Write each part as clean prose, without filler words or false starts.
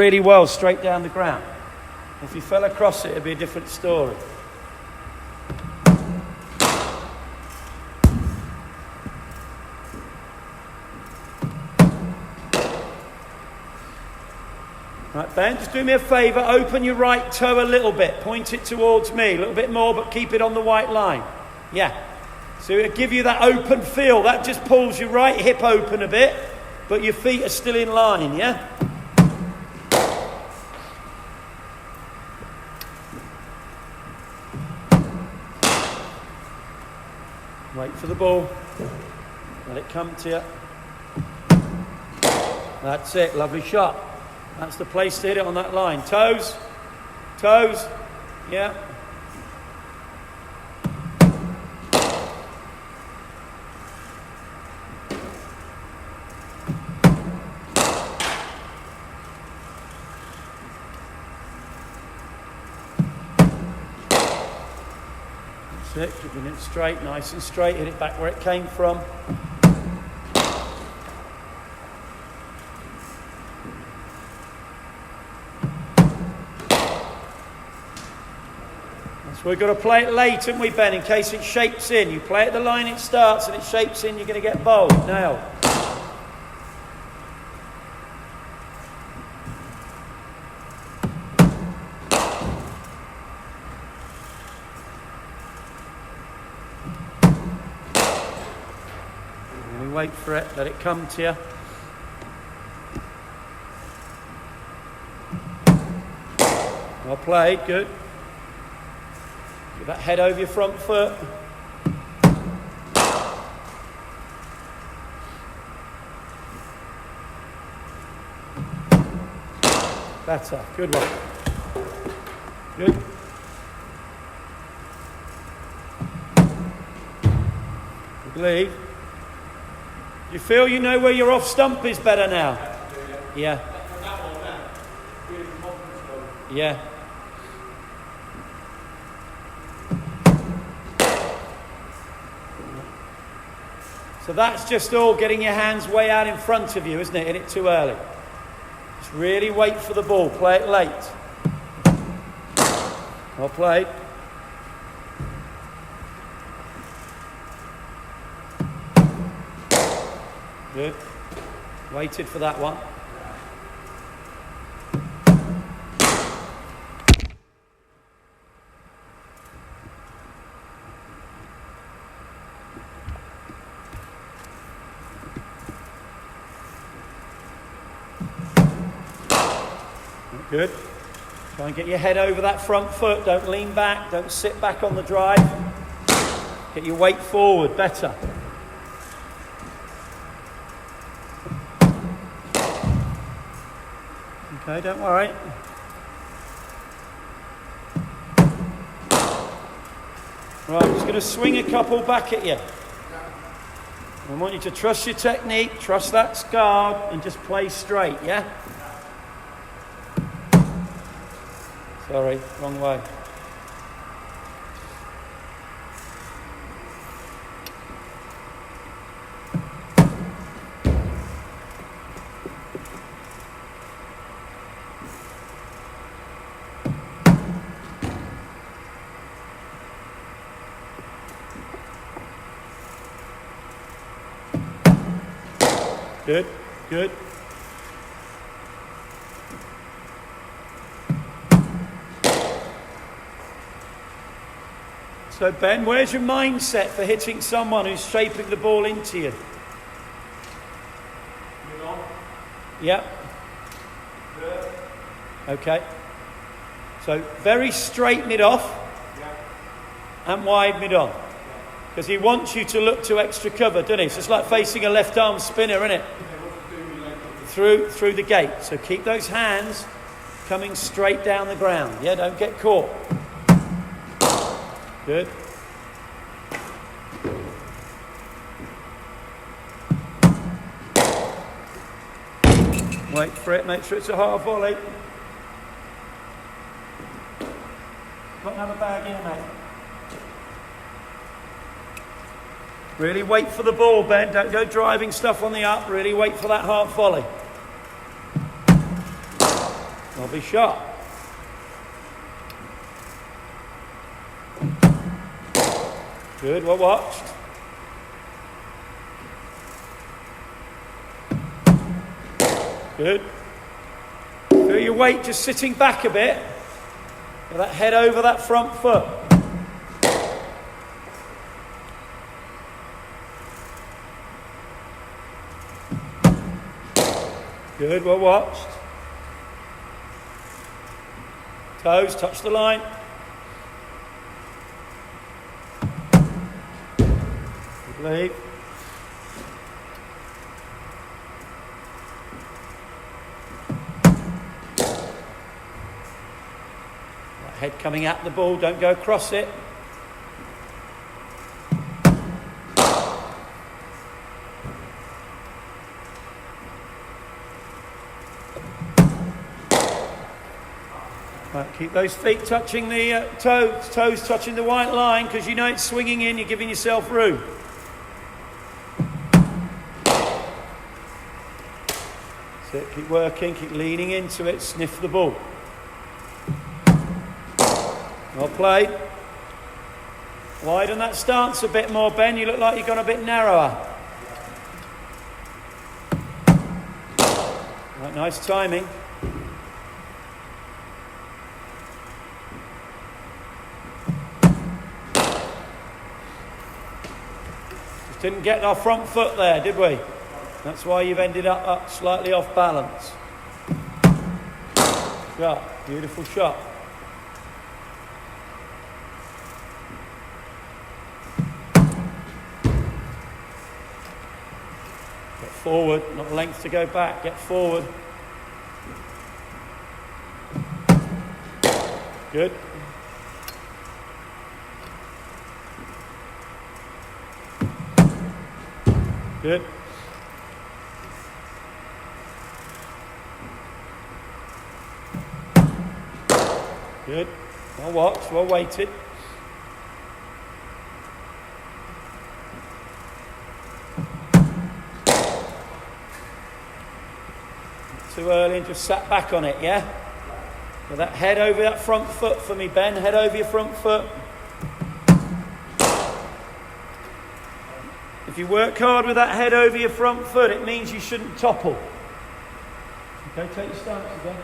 Really well straight down the ground. If you fell across it, it'd be a different story. Right, Ben, just do me a favour, open your right toe a little bit, point it towards me, a little bit more, but keep it on the white line. Yeah, so it'll give you that open feel. That just pulls your right hip open a bit, but your feet are still in line, yeah? Wait for the ball, let it come to you. That's it, lovely shot. That's the place to hit it on that line. Toes, toes, yeah. That's it, keeping it straight, nice and straight, hit it back where it came from. So we've got to play it late, haven't we, Ben, in case it shapes in. You play it the line it starts and it shapes in, you're going to get bowled. Now. And wait for it, let it come to you. Well played, good. Get that head over your front foot. Better, good one. Good. I believe. You feel you know where your off stump is better now? Yeah. Yeah. So that's just all getting your hands way out in front of you, isn't it? Hit it too early. Just really wait for the ball. Play it late. Well played. Good. Waited for that one. Good. Try and get your head over that front foot. Don't lean back. Don't sit back on the drive. Get your weight forward. Better. Okay, don't worry. Right, I'm just going to swing a couple back at you. I want you to trust your technique, trust that guard, and just play straight, yeah? Sorry, wrong way. Good, good. So Ben, where's your mindset for hitting someone who's shaping the ball into you? Yep. Okay. So very straight mid off and wide mid on. Because he wants you to look to extra cover, doesn't he? So it's like facing a left arm spinner, isn't it? Through the gate. So keep those hands coming straight down the ground. Yeah, don't get caught. Good. Wait for it, make sure it's a hard volley. Got another bag in, mate. Really wait for the ball, Ben. Don't go driving stuff on the up. Really wait for that half volley. Lovely shot. Good, well watched. Good. Feel your weight just sitting back a bit. Get that head over that front foot. Good, well watched. Toes touch the line. Good lead. That head coming at the ball, don't go across it. Right, keep those feet touching the toes touching the white line, because you know it's swinging in, you're giving yourself room. That's it, keep working, keep leaning into it, sniff the ball. Well played. Widen that stance a bit more, Ben, you look like you've gone a bit narrower. Right, nice timing. Didn't get our front foot there, did we? That's why you've ended up slightly off balance. Shot, beautiful shot. Get forward, not length to go back, get forward. Good. Good. Good. Well watched, well weighted. Too early and just sat back on it, yeah? With that head over that front foot for me, Ben. Head over your front foot. If you work hard with that head over your front foot, it means you shouldn't topple. Okay, take your stance again.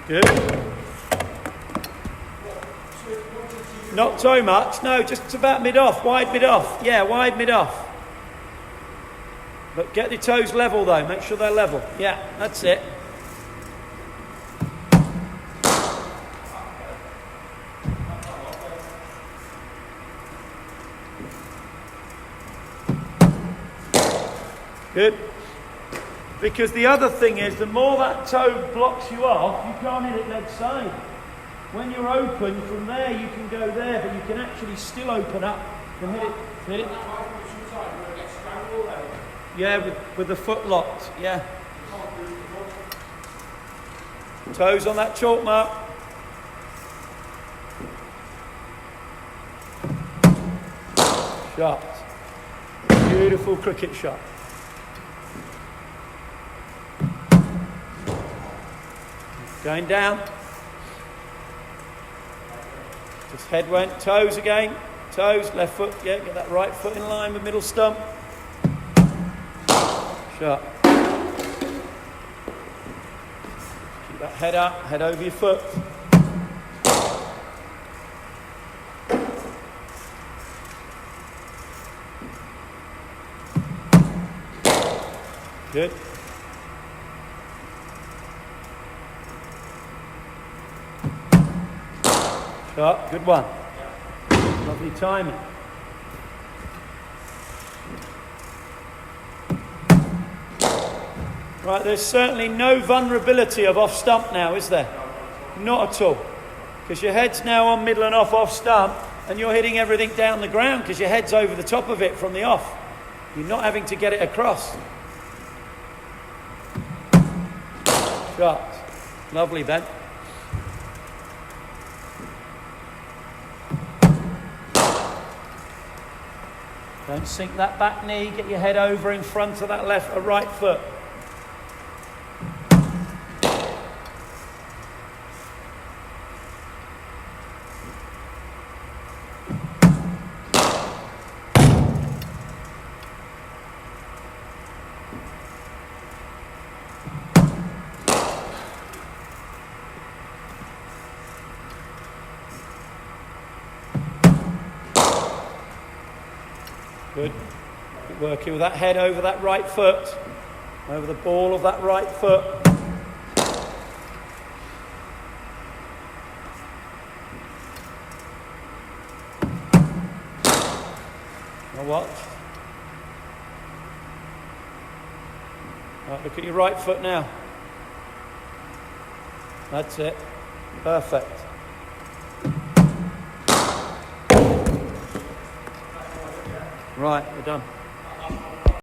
Good. Not so much, no, just about mid-off, wide mid-off. Yeah, wide mid-off. But get the toes level though, make sure they're level. Yeah, that's it. Good. Because the other thing is, the more that toe blocks you off, you can't hit it leg side. When you're open, from there you can go there, but you can actually still open up and hit it. Hit it. Yeah, with the foot locked, yeah. Toes on that chalk mark. Shot. Beautiful cricket shot. Going down. Just head went. Toes again. Toes, left foot. Yeah, get that right foot in line with middle stump. Shot. Keep that head up. Head over your foot. Good. Shot. Good one. Lovely timing. Right, there's certainly no vulnerability of off stump now, is there? Not at all. Because your head's now on middle and off stump, and you're hitting everything down the ground because your head's over the top of it from the off. You're not having to get it across. Shot. Lovely, Ben. Don't sink that back knee. Get your head over in front of that left or right foot. Good. Keep working with that head over that right foot, over the ball of that right foot. Now watch. Right, look at your right foot now. That's it. Perfect. Right, we're done.